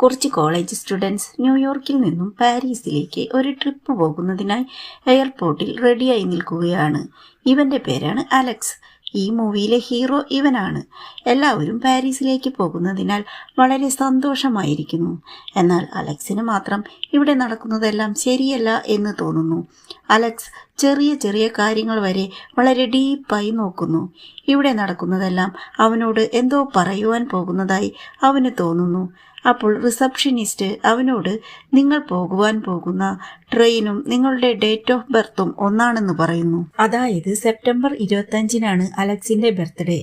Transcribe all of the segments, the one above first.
കുറച്ച് college students ന്യൂയോർക്കിൽ നിന്നും പാരീസിലേക്ക് ഒരു ട്രിപ്പ് പോകുന്നതിനായി എയർപോർട്ടിൽ റെഡിയായി നിൽക്കുകയാണ്. ഇവന്റെ പേരാണ് അലക്സ്. ഈ മൂവിയിലെ ഹീറോ ഇവനാണ്. എല്ലാവരും പാരീസിലേക്ക് പോകുന്നതിനാൽ വളരെ സന്തോഷമായിരിക്കുന്നു. എന്നാൽ അലക്സിന് മാത്രം ഇവിടെ നടക്കുന്നതെല്ലാം ശരിയല്ല എന്ന് തോന്നുന്നു. അലക്സ് ചെറിയ ചെറിയ കാര്യങ്ങൾ വരെ വളരെ ഡീപ്പായി നോക്കുന്നു. ഇവിടെ നടക്കുന്നതെല്ലാം അവനോട് എന്തോ പറയുവാൻ പോകുന്നതായി അവന് തോന്നുന്നു. അപ്പോൾ റിസപ്ഷനിസ്റ്റ് അവനോട് നിങ്ങൾ പോകുവാൻ പോകുന്ന ട്രെയിനും നിങ്ങളുടെ ഡേറ്റ് ഓഫ് ബർത്തും ഒന്നാണെന്ന് പറയുന്നു. അതായത് സെപ്റ്റംബർ 25 അലക്സിന്റെ ബർത്ത്ഡേ.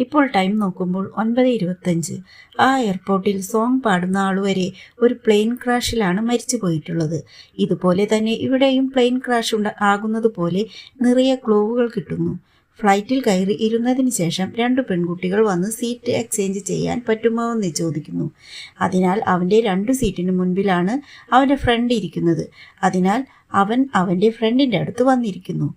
ഇപ്പോൾ ടൈം നോക്കുമ്പോൾ 9:25. ആ എയർപോർട്ടിൽ സോങ് പാടുന്ന ആളുവരെ ഒരു പ്ലെയിൻ ക്രാഷിലാണ് മരിച്ചു പോയിട്ടുള്ളത്. ഇതുപോലെ തന്നെ ഇവിടെയും പ്ലെയിൻ ക്രാഷ് ആകുന്നത് പോലെ നിറയെ ക്ലൂവുകൾ കിട്ടുന്നു. ഫ്ലൈറ്റിൽ കയറി ഇരുന്നതിന് ശേഷം 2 പെൺകുട്ടികൾ വന്ന് സീറ്റ് എക്സ്ചേഞ്ച് ചെയ്യാൻ പറ്റുമോ എന്ന് ചോദിക്കുന്നു. അതിനാൽ അവൻ്റെ 2 സീറ്റിന് മുൻപിലാണ് അവൻ്റെ ഫ്രണ്ട് ഇരിക്കുന്നത്. അതിനാൽ അവൻ അവൻ്റെ ഫ്രണ്ടിൻ്റെ അടുത്ത് വന്നിരിക്കുന്നു.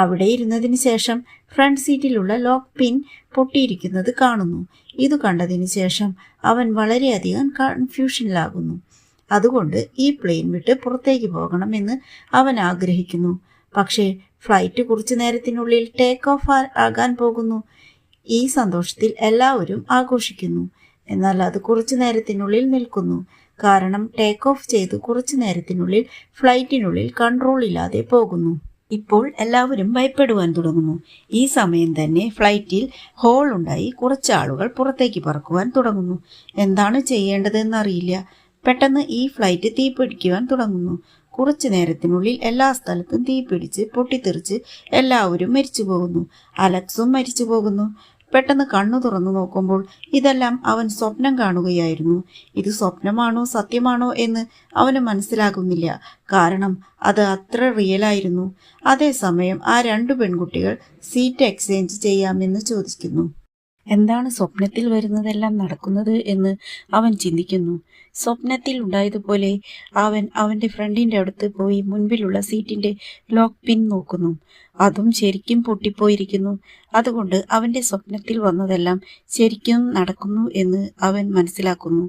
അവിടെ ഇരുന്നതിന് ശേഷം ഫ്രണ്ട് സീറ്റിലുള്ള ലോക്ക് പിൻ പൊട്ടിയിരിക്കുന്നത് കാണുന്നു. ഇത് കണ്ടതിന് ശേഷം അവൻ വളരെയധികം കൺഫ്യൂഷനിലാകുന്നു. അതുകൊണ്ട് ഈ പ്ലെയിൻ വിട്ട് പുറത്തേക്ക് പോകണമെന്ന് അവൻ ആഗ്രഹിക്കുന്നു. പക്ഷേ ഫ്ലൈറ്റ് കുറച്ചു നേരത്തിനുള്ളിൽ ടേക്ക് ഓഫ് ആകാൻ പോകുന്നു. ഈ സന്തോഷത്തിൽ എല്ലാവരും ആഘോഷിക്കുന്നു. എന്നാൽ അത് കുറച്ചു നേരത്തിനുള്ളിൽ നിൽക്കുന്നു. കാരണം ടേക്ക് ഓഫ് ചെയ്ത് കുറച്ചു നേരത്തിനുള്ളിൽ ഫ്ലൈറ്റിനുള്ളിൽ കൺട്രോൾ ഇല്ലാതെ പോകുന്നു. ഇപ്പോൾ എല്ലാവരും ഭയപ്പെടുവാൻ തുടങ്ങുന്നു. ഈ സമയം തന്നെ ഫ്ലൈറ്റിൽ ഹോൾ ഉണ്ടായി കുറച്ച് ആളുകൾ പുറത്തേക്ക് പറക്കുവാൻ തുടങ്ങുന്നു. എന്താണ് ചെയ്യേണ്ടതെന്നറിയില്ല. പെട്ടെന്ന് ഈ ഫ്ലൈറ്റ് തീപിടിക്കുവാൻ തുടങ്ങുന്നു. കുറച്ചു നേരത്തിനുള്ളിൽ എല്ലാ സ്ഥലത്തും തീപിടിച്ച് പൊട്ടിത്തെറിച്ച് എല്ലാവരും മരിച്ചു പോകുന്നു. അലക്സും മരിച്ചു പോകുന്നു. പെട്ടെന്ന് കണ്ണു തുറന്നു നോക്കുമ്പോൾ ഇതെല്ലാം അവൻ സ്വപ്നം കാണുകയായിരുന്നു. ഇത് സ്വപ്നമാണോ സത്യമാണോ എന്ന് അവന് മനസ്സിലാകുന്നില്ല. കാരണം അത് അത്ര റിയലായിരുന്നു. അതേസമയം ആ 2 പെൺകുട്ടികൾ സീറ്റ് എക്സ്ചേഞ്ച് ചെയ്യാമെന്ന് ചോദിക്കുന്നു. എന്താണ് സ്വപ്നത്തിൽ വരുന്നതെല്ലാം നടക്കുന്നത് എന്ന് അവൻ ചിന്തിക്കുന്നു. സ്വപ്നത്തിൽ ഉണ്ടായതുപോലെ അവൻ അവൻ്റെ ഫ്രണ്ടിൻ്റെ അടുത്ത് പോയി മുൻപിലുള്ള സീറ്റിൻ്റെ ലോക്ക് പിൻ നോക്കുന്നു. അതും ശരിക്കും പൊട്ടിപ്പോയിരിക്കുന്നു. അതുകൊണ്ട് അവൻ്റെ സ്വപ്നത്തിൽ വന്നതെല്ലാം ശരിക്കും നടക്കുന്നു എന്ന് അവൻ മനസ്സിലാക്കുന്നു.